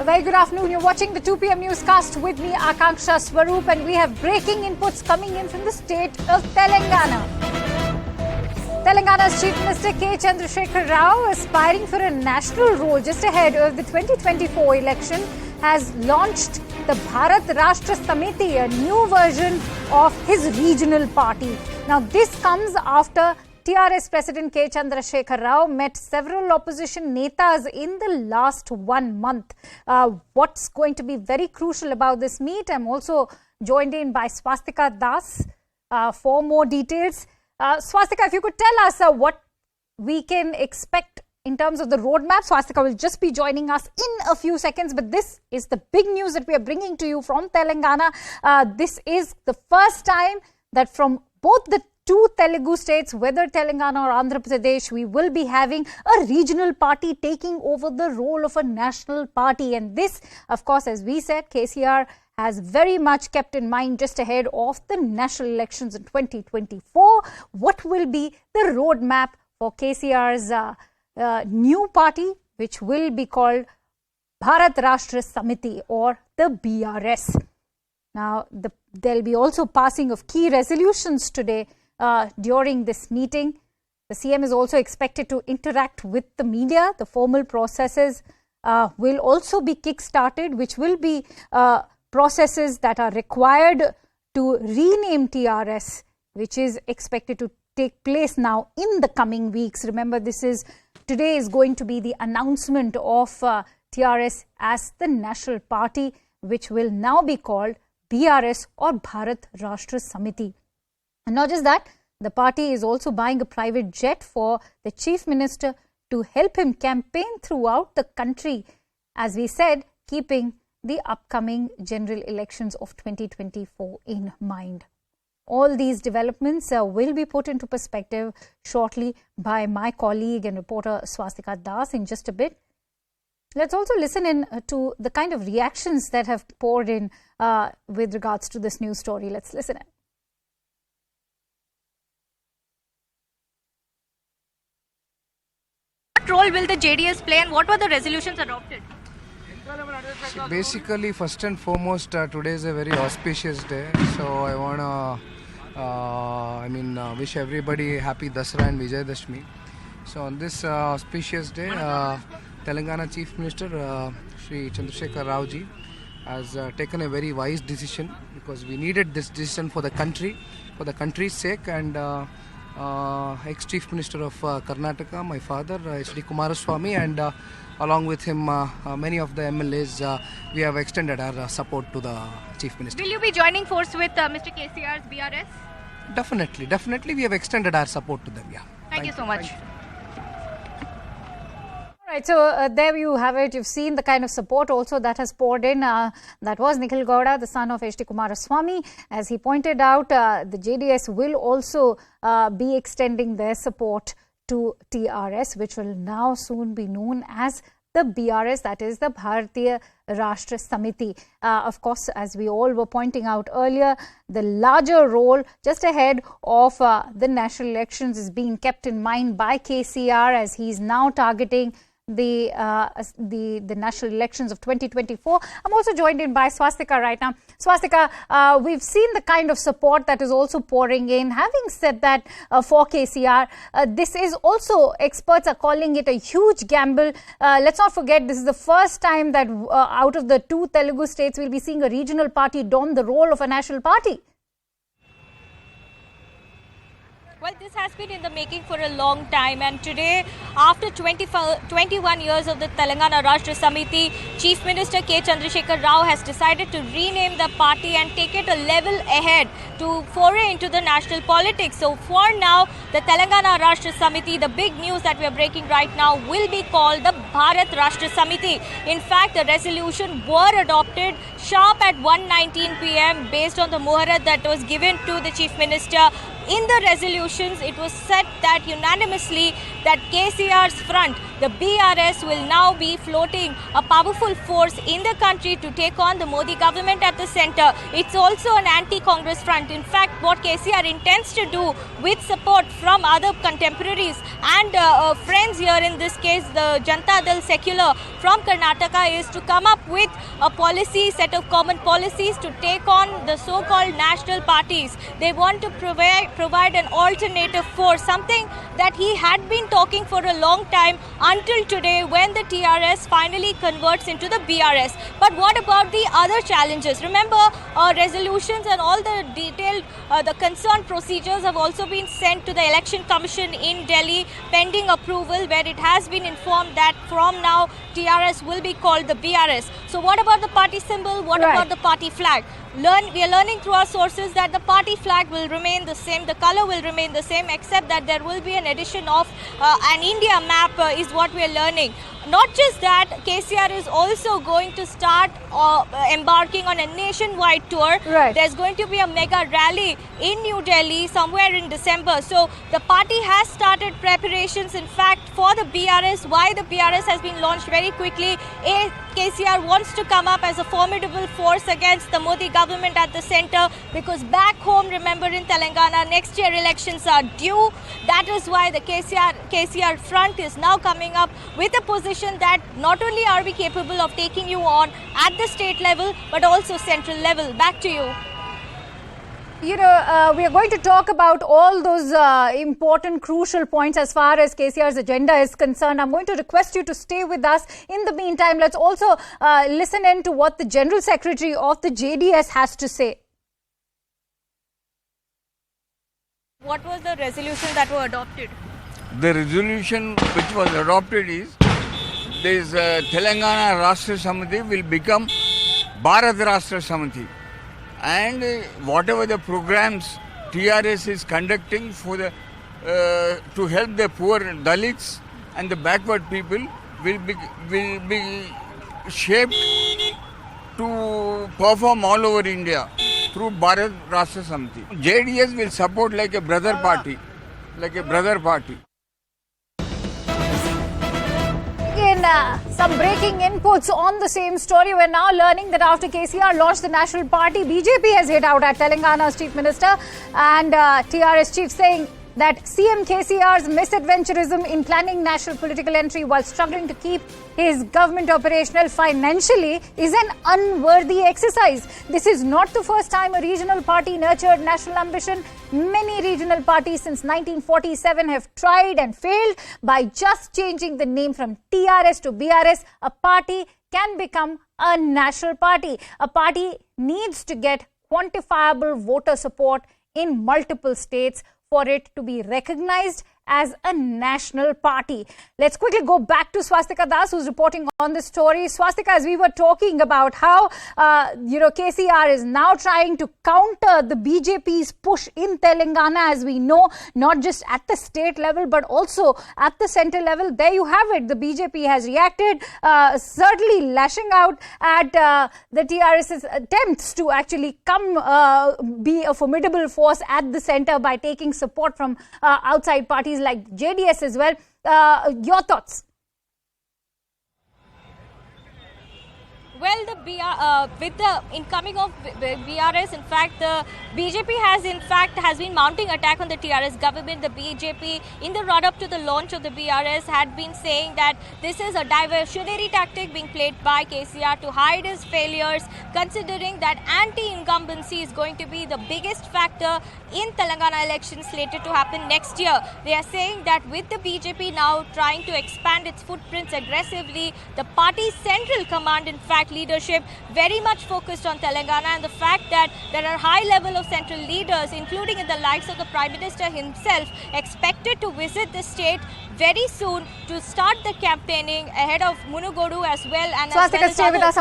Very good afternoon. You're watching the 2 p.m. newscast with me, Akanksha Swaroop, and we have breaking inputs coming in from the state of Telangana. Telangana's Chief Minister K. Chandrasekhar Rao, aspiring for a national role just ahead of the 2024 election, has launched the Bharat Rashtra Samithi, a new version of his regional party. Now, this comes after TRS President K. Chandrasekhar Rao met several opposition netas in the last 1 month. What's going to be very crucial about this meet? I'm also joined in by Swastika Das for more details. Swastika, if you could tell us what we can expect in terms of the roadmap. Swastika will just be joining us in a few seconds, but this is the big news that we are bringing to you from Telangana. This is the first time that from both the two Telugu states, whether Telangana or Andhra Pradesh, we will be having a regional party taking over the role of a national party. And this, of course, as we said, KCR has very much kept in mind just ahead of the national elections in 2024. What will be the roadmap for KCR's new party, which will be called Bharat Rashtra Samithi, or the BRS. Now, there'll be also passing of key resolutions today during this meeting. The CM is also expected to interact with the media. The formal processes will also be kick-started, which will be processes that are required to rename TRS, which is expected to take place now in the coming weeks. Remember, today is going to be the announcement of TRS as the national party, which will now be called BRS or Bharat Rashtra Samithi. And not just that, the party is also buying a private jet for the Chief Minister to help him campaign throughout the country, as we said, keeping the upcoming general elections of 2024 in mind. All these developments will be put into perspective shortly by my colleague and reporter Swastika Das in just a bit. Let's also listen in to the kind of reactions that have poured in with regards to this news story. Let's listen in. What role will the JDS play and what were the resolutions adopted? Basically, first and foremost, today is a very auspicious day. So I want to wish everybody happy Dasara and Vijay Dashmi. So on this auspicious day, Telangana Chief Minister Shri Chandrasekhar Rao ji has taken a very wise decision, because we needed this decision for the country's sake. And ex-Chief Minister of Karnataka, my father, H.D. Kumaraswamy, and along with him many of the MLAs, we have extended our support to the Chief Minister. Will you be joining force with Mr. KCR's BRS? Definitely we have extended our support to them. Yeah. Thank you so much. All right, so there you have it. You've seen the kind of support also that has poured in. That was Nikhil Gowda, the son of H.D. Kumaraswamy. As he pointed out, the JDS will also be extending their support to TRS, which will now soon be known as the BRS, that is the Bharat Rashtra Samithi. Of course, as we all were pointing out earlier, the larger role just ahead of the national elections is being kept in mind by KCR, as he's now targeting the national elections of 2024. I'm also joined in by Swastika right now. Swastika, we've seen the kind of support that is also pouring in. Having said that, for KCR, this is also, experts are calling it a huge gamble. Let's not forget, this is the first time that out of the two Telugu states, we'll be seeing a regional party don the role of a national party. Well, this has been in the making for a long time, and today, after 21 years of the Telangana Rashtra Samithi, Chief Minister K. Chandrasekhar Rao has decided to rename the party and take it a level ahead to foray into the national politics. So for now, the Telangana Rashtra Samithi, the big news that we are breaking right now, will be called the Bharat Rashtra Samithi. In fact, the resolution were adopted sharp at 1:19 p.m. based on the muharat that was given to the Chief Minister in the resolutions, it was said that unanimously that KCR's front, the BRS, will now be floating a powerful force in the country to take on the Modi government at the centre. It's also an anti-Congress front. In fact, what KCR intends to do with support from other contemporaries and friends here, in this case the Janata Dal Secular from Karnataka, is to come up with a policy, set of common policies to take on the so-called national parties. They want to provide an alternative force, something that he had been talking for a long time until today when the TRS finally converts into the BRS. But what about the other challenges? Remember, resolutions and all the detailed, the concerned procedures have also been sent to the Election Commission in Delhi pending approval, where it has been informed that from now TRS will be called the BRS. So what about the party symbol? What about the party flag? We are learning through our sources that the party flag will remain the same, the color will remain the same, except that there will be an addition of an India map is what we are learning. Not just that, KCR is also going to start embarking on a nationwide tour. There's going to be a mega rally in New Delhi somewhere in December. So the party has started preparations, in fact, for the BRS. Why the BRS has been launched very quickly. KCR wants to come up as a formidable force against the Modi government at the centre, because back home, remember, in Telangana, next year elections are due. That is why the KCR front is now coming up with a position that not only are we capable of taking you on at the state level, but also central level. Back to you. You know, we are going to talk about all those important, crucial points as far as KCR's agenda is concerned. I'm going to request you to stay with us. In the meantime, let's also listen in to what the General Secretary of the JDS has to say. What was the resolution that were adopted? The resolution which was adopted is this Telangana Rashtra Samithi will become Bharat Rashtra Samithi. And whatever the programs TRS is conducting for the to help the poor Dalits and the backward people will be shaped to perform all over India through Bharat Rashtra Samithi. JDS will support like a brother party, Some breaking inputs on the same story. We're now learning that after KCR launched the national party, BJP has hit out at Telangana's chief minister and TRS chief, saying that CM KCR's misadventurism in planning national political entry while struggling to keep his government operational financially is an unworthy exercise. This is not the first time a regional party nurtured national ambition. Many regional parties since 1947 have tried and failed. By just changing the name from TRS to BRS, a party can become a national party. A party needs to get quantifiable voter support in multiple states for it to be recognized as a national party. Let's quickly go back to Swastika Das, who's reporting on this story. Swastika, as we were talking about how, KCR is now trying to counter the BJP's push in Telangana, as we know, not just at the state level, but also at the centre level. There you have it. The BJP has reacted, certainly lashing out at the TRS's attempts to actually be a formidable force at the centre by taking support from outside parties like JDS as well. Your thoughts? Well, with the incoming of BRS, in fact, the BJP has been mounting attack on the TRS government. The BJP, in the run-up to the launch of the BRS, had been saying that this is a diversionary tactic being played by KCR to hide his failures, considering that anti-incumbency is going to be the biggest factor in Telangana elections slated to happen next year. They are saying that with the BJP now trying to expand its footprints aggressively, the party's central command, in fact, leadership very much focused on Telangana, and the fact that there are high level of central leaders, including in the likes of the Prime Minister himself, expected to visit the state very soon to start the campaigning ahead of Munugodu as well. And Swastika, stay with us.